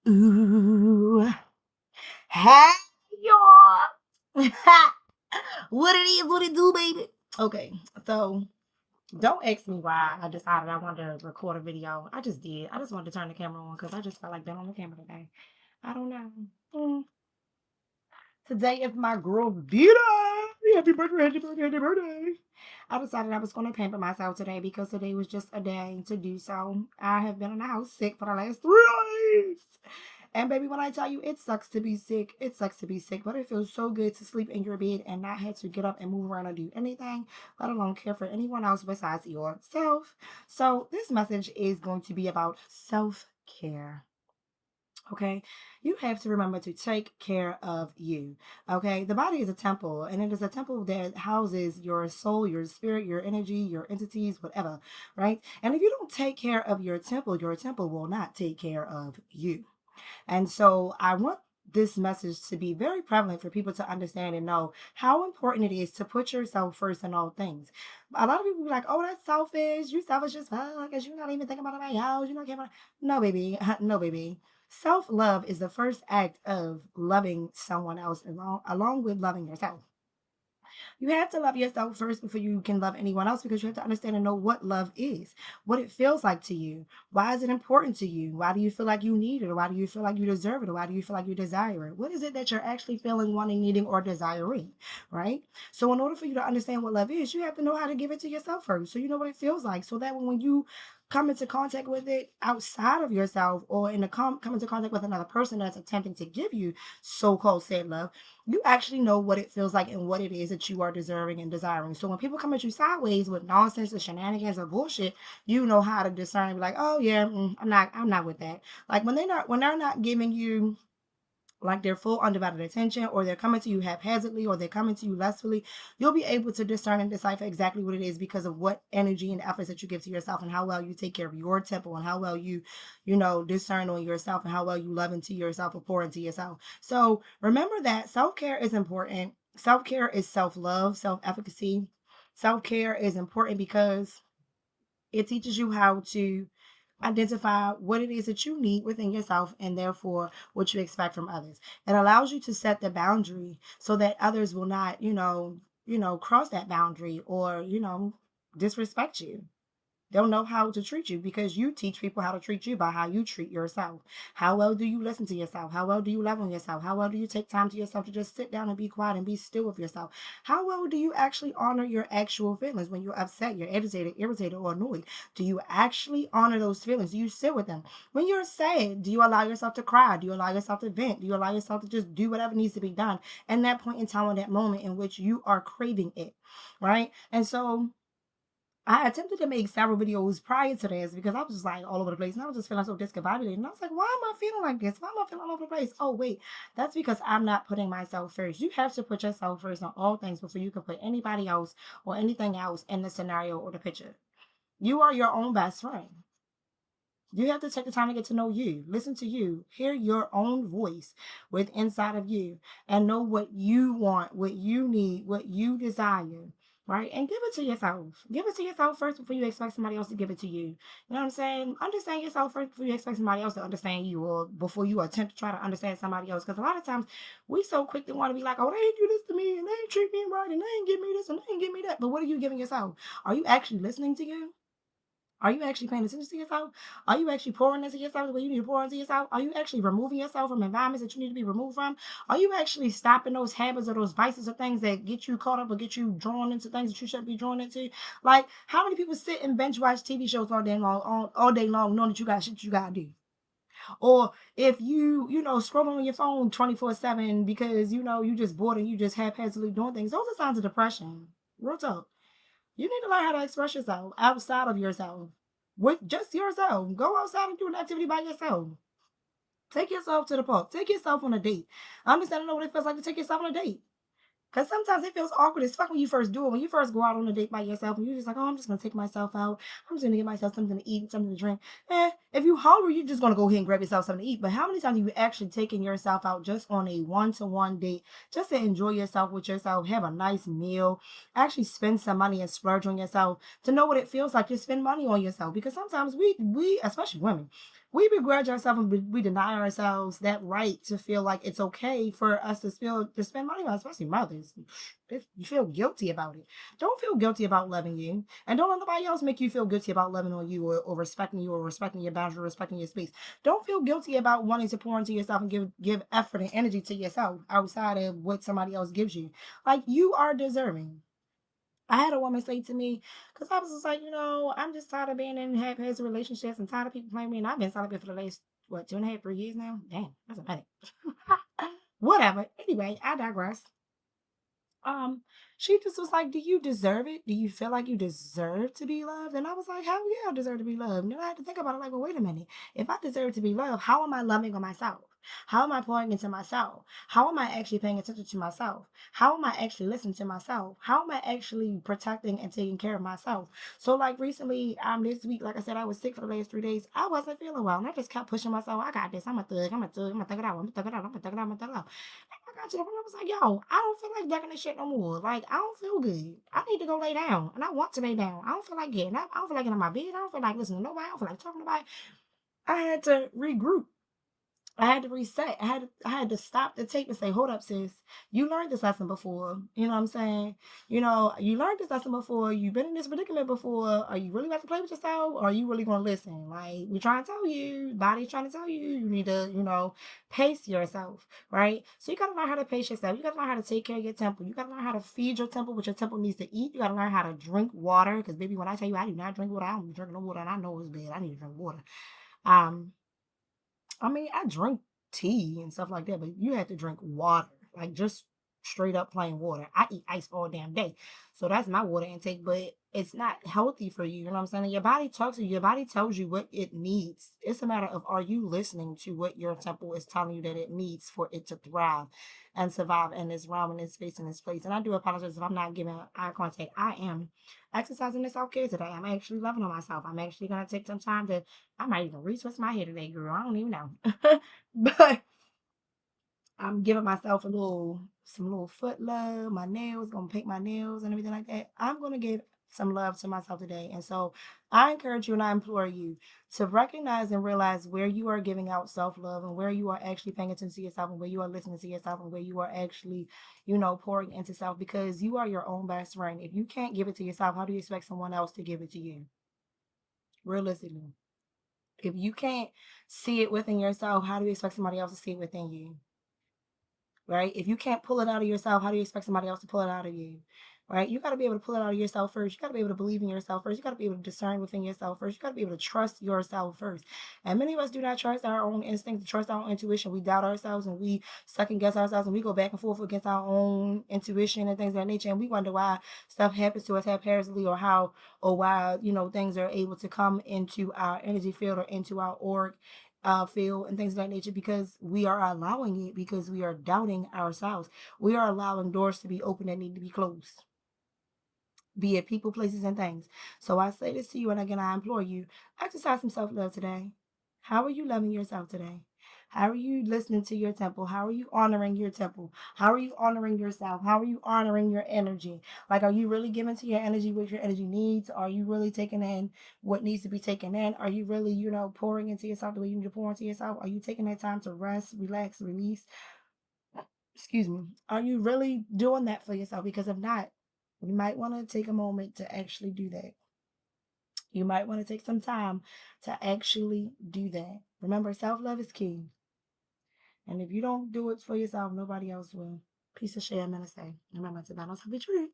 Ooh, hey y'all. What it is, what it do, baby. Okay, so don't ask me why I decided I wanted to record a video. I just did. I just wanted to turn the camera on because I just felt like being on the camera today. I don't know. Mm. Today is my girl's birthday. Happy birthday, happy birthday, happy birthday. I decided I was going to pamper myself today because today was just a day to do so. I have been in the house sick for the last 3 days. And baby, when I tell you it sucks to be sick, it sucks to be sick, but it feels so good to sleep in your bed and not have to get up and move around or do anything, let alone care for anyone else besides yourself. So this message is going to be about self-care. Okay, you have to remember to take care of you. Okay, the body is a temple, and it is a temple that houses your soul, your spirit, your energy, your entities, whatever, right? And if you don't take care of your temple will not take care of you. And so I want this message to be very prevalent for people to understand and know how important it is to put yourself first in all things. A lot of people be like, oh, that's selfish. You selfish as fuck because you're not even thinking about anybody else. You're not caring about. No, baby. No, baby. Self love is the first act of loving someone else along with loving yourself. You have to love yourself first before you can love anyone else because you have to understand and know what love is, what it feels like to you. Why is it important to you? Why do you feel like you need it? Or why do you feel like you deserve it? Or why do you feel like you desire it? What is it that you're actually feeling, wanting, needing, or desiring? Right? So, in order for you to understand what love is, you have to know how to give it to yourself first. So, you know what it feels like. So that when you come into contact with it outside of yourself or come into contact with another person that's attempting to give you so-called said love, you actually know what it feels like and what it is that you are deserving and desiring. So when people come at you sideways with nonsense or shenanigans or bullshit, you know how to discern and be like, oh yeah, I'm not with that. Like when they're not giving you like their full undivided attention, or they're coming to you haphazardly, or they're coming to you lustfully, you'll be able to discern and decipher exactly what it is because of what energy and efforts that you give to yourself and how well you take care of your temple and how well you discern on yourself and how well you love into yourself or pour into yourself. So remember that self-care is important. Self-care is self-love, self-efficacy. Self-care is important because it teaches you how to identify what it is that you need within yourself and therefore what you expect from others. It allows you to set the boundary so that others will not, cross that boundary or, disrespect you. They'll know how to treat you because you teach people how to treat you by how you treat yourself. How well do you listen to yourself? How well do you love on yourself? How well do you take time to yourself to just sit down and be quiet and be still with yourself? How well do you actually honor your actual feelings when you're upset, you're agitated, irritated, or annoyed? Do you actually honor those feelings? Do you sit with them? When you're sad, do you allow yourself to cry? Do you allow yourself to vent? Do you allow yourself to just do whatever needs to be done in that point in time, in that moment in which you are craving it? Right? And so I attempted to make several videos prior to this because I was just like all over the place and I was just feeling so discombobulated. And I was like, why am I feeling like this? Why am I feeling all over the place? Oh, wait, that's because I'm not putting myself first. You have to put yourself first on all things before you can put anybody else or anything else in the scenario or the picture. You are your own best friend. You have to take the time to get to know you, listen to you, hear your own voice with inside of you, and know what you want, what you need, what you desire, right? And give it to yourself. Give it to yourself first before you expect somebody else to give it to you. You know what I'm saying? Understand yourself first before you expect somebody else to understand you, or before you attempt to try to understand somebody else. Because a lot of times we so quick to want to be like, oh, they ain't do this to me, and they ain't treat me right, and they ain't give me this, and they ain't give me that. But what are you giving yourself? Are you actually listening to you? Are you actually paying attention to yourself? Are you actually pouring into yourself the way you need to pour into yourself? Are you actually removing yourself from environments that you need to be removed from? Are you actually stopping those habits or those vices or things that get you caught up or get you drawn into things that you shouldn't be drawn into? Like, how many people sit and binge watch TV shows all day long, knowing that you got shit you gotta do? Or if you scrolling on your phone 24/7 because you just bored and you just haphazardly doing things, those are signs of depression. Real talk. You need to learn how to express yourself outside of yourself. With just yourself. Go outside and do an activity by yourself. Take yourself to the park. Take yourself on a date. I understand. I know what it feels like to take yourself on a date. Because sometimes it feels awkward as fuck when you first do it. When you first go out on a date by yourself and you're just like, oh, I'm just going to take myself out. I'm just going to get myself something to eat, something to drink. If you're hungry, you're just going to go ahead and grab yourself something to eat. But how many times have you actually taken yourself out just on a one-to-one date, just to enjoy yourself with yourself, have a nice meal, actually spend some money and splurge on yourself to know what it feels like to spend money on yourself? Because sometimes we especially women, We begrudge ourselves and we deny ourselves that right to feel like it's okay for us to spend money on, especially mothers. If you feel guilty about it, don't feel guilty about loving you, and don't let nobody else make you feel guilty about loving on you, or respecting you, or respecting your boundary, or respecting your space. Don't feel guilty about wanting to pour into yourself and give effort and energy to yourself outside of what somebody else gives you. Like, you are deserving. I had a woman say to me, because I was just like, I'm just tired of being in haphazard relationships and tired of people playing me. And I've been celibate for the last, what, 2.5, 3 years now? Damn, that's a minute. Whatever. Anyway, I digress. um, she just was like, "Do you deserve it? Do you feel like you deserve to be loved?" And I was like, "Hell yeah, I deserve to be loved." And then I had to think about it, like, well, wait a minute. If I deserve to be loved, how am I loving on myself? How am I pouring into myself? How am I actually paying attention to myself? How am I actually listening to myself? How am I actually protecting and taking care of myself? So, like, recently, this week, like I said, I was sick for the last 3 days. I wasn't feeling well, and I just kept pushing myself. I got this. I'm a thug. I'm a thug. I'm gonna thug it out. I'm gonna thug it out. I'm gonna thug it out. I'm gonna thug it out. I got to the point I was like, yo, I don't feel like ducking this shit no more. Like, I don't feel good. I need to go lay down. And I want to lay down. I don't feel like getting up. I don't feel like getting on my bed. I don't feel like listening to nobody. I don't feel like talking to nobody. I had to regroup. I had to reset. I had to stop the tape and say, hold up, sis. You learned this lesson before. You know what I'm saying? You learned this lesson before. You've been in this predicament before. Are you really about to play with yourself? Or are you really gonna listen? Like, we're trying to tell you, body's trying to tell you, you need to, pace yourself, right? So you gotta learn how to pace yourself. You gotta learn how to take care of your temple. You gotta learn how to feed your temple what your temple needs to eat. You gotta learn how to drink water. Because baby, when I tell you I do not drink water, I don't be drinking no water, and I know it's bad. I need to drink water. Um, I mean, I drink tea and stuff like that, but you have to drink water, like just straight up plain water. I eat ice all damn day. So that's my water intake, but it's not healthy for you. You know what I'm saying? Your body talks to you, your body tells you what it needs. It's a matter of, are you listening to what your temple is telling you that it needs for it to thrive and survive in this realm, in this space, in this place. And I do apologize if I'm not giving eye contact. I am exercising this self care today. I'm actually loving on myself. I'm actually gonna take some time to, I might even retwist my hair today, girl. I don't even know. But I'm giving myself some little foot love. My nails, gonna paint my nails and everything like that. I'm gonna give some love to myself today. And so I encourage you and I implore you to recognize and realize where you are giving out self-love and where you are actually paying attention to yourself and where you are listening to yourself and where you are actually, pouring into self, because you are your own best friend. If you can't give it to yourself, how do you expect someone else to give it to you? Realistically. If you can't see it within yourself, how do you expect somebody else to see it within you? Right? If you can't pull it out of yourself, how do you expect somebody else to pull it out of you? Right? You got to be able to pull it out of yourself first. You got to be able to believe in yourself first. You got to be able to discern within yourself first. You got to be able to trust yourself first. And many of us do not trust our own instincts, trust our own intuition. We doubt ourselves and we second guess ourselves and we go back and forth against our own intuition and things of that nature. And we wonder why stuff happens to us haphazardly, or why, things are able to come into our energy field or into our org feel and things of that nature, because we are allowing it, because we are doubting ourselves. We are allowing doors to be open that need to be closed, be it people, places, and things. So I say this to you, and again, I implore you, exercise some self-love today. How are you loving yourself today? How are you listening to your temple? How are you honoring your temple? How are you honoring yourself? How are you honoring your energy? Like, are you really giving to your energy what your energy needs? Are you really taking in what needs to be taken in? Are you really, pouring into yourself the way you need to pour into yourself? Are you taking that time to rest, relax, release? Excuse me. Are you really doing that for yourself? Because if not, you might want to take a moment to actually do that. You might want to take some time to actually do that. Remember, self love is key. And if you don't do it for yourself, nobody else will. Piece of shit, I'm going to say. Remember, it's about not to be true.